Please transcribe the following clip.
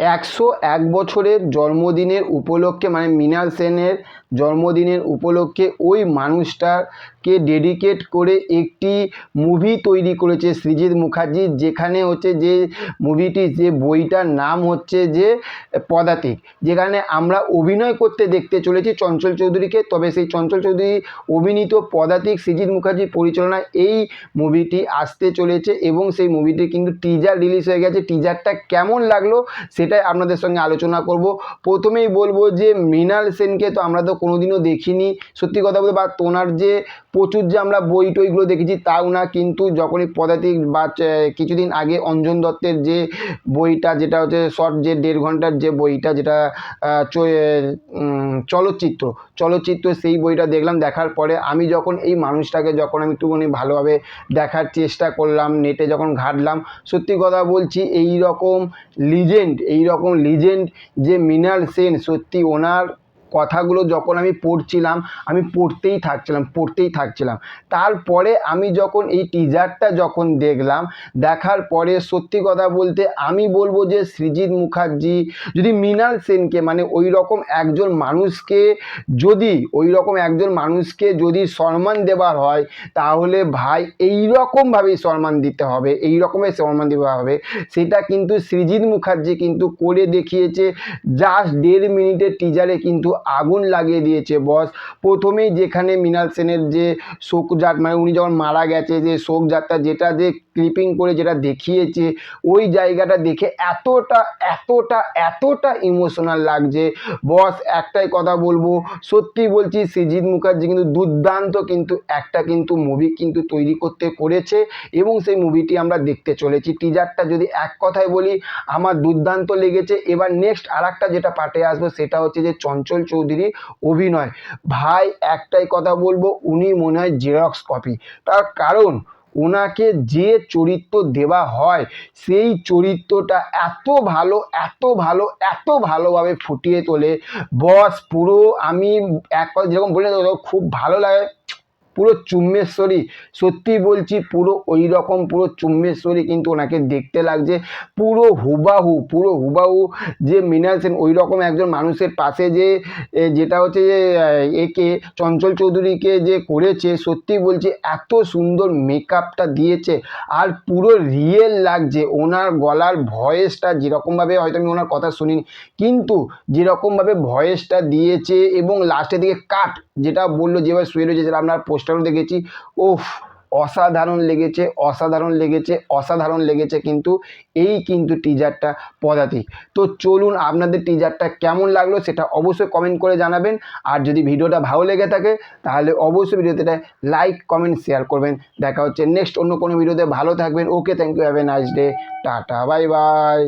101 বছরের জন্মদিনের উপলক্ষে, মানে মৃণাল সেনের জন্মদিনের উপলক্ষে ওই মানুষটাকে ডেডিকেট করে একটি মুভি তৈরি করেছে সৃজিত মুখার্জি, যেখানে হচ্ছে যে মুভিটি, যে বইটার নাম হচ্ছে যে পদাতিক, যেখানে আমরা অভিনয় করতে দেখতে চলেছি চঞ্চল চৌধুরীকে। তবে সেই চঞ্চল চৌধুরী অভিনীত পদাতিক সৃজিত মুখার্জির পরিচালনায় এই মুভিটি আসতে চলেছে এবং সেই মুভিটি কিন্তু টিজার রিলিজ হয়ে গেছে। টিজারটা কেমন লাগলো সেটাই আপনাদের সঙ্গে আলোচনা করব। প্রথমেই বলবো যে মৃণাল সেনকে তো আমরা তো কোনোদিনও দেখিনি, সত্যি কথা বলতে, বা তোনার যে প্রচুর যে আমরা বই টইগুলো দেখেছি তাও না, কিন্তু যখনই পদাতিক বা কিছুদিন আগে অঞ্জন দত্তের যে বইটা, যেটা হচ্ছে শর্ট, যে 1.5 ঘন্টার যে বইটা, যেটা চলচ্চিত্র, সেই বইটা দেখলাম। দেখার পরে আমি যখন এই মানুষটাকে যখন আমি একটুখানি ভালোভাবে দেখার চেষ্টা করলাম, নেটে যখন ঘাঁটলাম, সত্যি কথা বলছি এই রকম লিজেন্ড যে মৃণাল সেন, সত্যি ওনার কথাগুলো যখন আমি পড়ছিলাম, আমি পড়তেই থাকছিলাম। তারপরে আমি যখন এই টিজারটা যখন দেখলাম, দেখার পরে সত্যি কথা বলতে আমি বলবো যে সৃজিত মুখার্জি যদি মৃণাল সেনকে, মানে ওই রকম একজন মানুষকে যদি সম্মান দেওয়ার হয়, তাহলে ভাই এই রকমভাবেই সম্মান দিতে হবে, সেটা কিন্তু সৃজিত মুখার্জি কিন্তু করে দেখিয়েছে। জাস্ট 1.5 মিনিটের টিজারে কিন্তু আগুন লাগিয়ে দিয়েছে বস। প্রথমেই যেখানে মৃণাল সেনের যে শোকযাত্রা, মানে উনি যখন মারা গেছে, যে শোকযাত্রা, যেটা যে ক্লিপিং করে যেটা দেখিয়েছে, ওই জায়গাটা দেখে এতটা ইমোশনাল লাগছে বস। একটাই কথা বলবো, সত্যি বলছি সৃজিত মুখার্জি কিন্তু দুর্দান্ত কিন্তু মুভি কিন্তু তৈরি করেছে এবং সেই মুভিটি আমরা দেখতে চলেছি। টিজারটা যদি এক কথায় বলি, আমার দুর্দান্ত লেগেছে। এবার নেক্সট আরেকটা যেটা পার্টে আসবো, সেটা হচ্ছে যে চঞ্চল চৌধুরীর অভিনয়। ভাই একটাই কথা বলবো, উনি মনে হয় জেরক্স কপি। তার কারণ ওনাকে যে চরিত্র দেওয়া হয়, সেই চরিত্রটা এত ভালোভাবে ফুটিয়ে তোলে বস। পুরো আমি এক কথা যেরকম বলে, খুব ভালো লাগে, পুরো চুম্বেশ্বরী, সত্যি বলছি পুরো ওই রকম পুরো চুম্বেশ্বরী কিন্তু ওনাকে দেখতে লাগছে। পুরো হুবাহু যে মৃণাল সেন ওই রকম একজন মানুষের পাশে যেটা হচ্ছে যে একে চঞ্চল চৌধুরীকে যে করেছে, সত্যি বলছি এত সুন্দর মেকআপটা দিয়েছে আর পুরো রিয়েল লাগছে। ওনার গলার ভয়েসটা যেরকমভাবে, হয়তো আমি ওনার কথা শুনিনি, কিন্তু যেরকমভাবে ভয়েসটা দিয়েছে এবং লাস্টের দিকে কাট যেটা বললো, যেভাবে শুয়ে রয়েছে, যেটা আপনার পোস্টারও দেখেছি, ওফ, অসাধারণ লেগেছে কিন্তু টিজারটা পদাতিক। তো চলুন, আপনাদের টিজারটা কেমন লাগলো সেটা অবশ্যই কমেন্ট করে জানাবেন। আর যদি ভিডিওটা ভালো লেগে থাকে তাহলে অবশ্যই ভিডিওতে লাইক, কমেন্ট, শেয়ার করবেন। দেখা হচ্ছে নেক্সট অন্য কোনো ভিডিওতে। ভালো থাকবেন। Okay, thank you, have a nice day, টাটা, বাই বাই।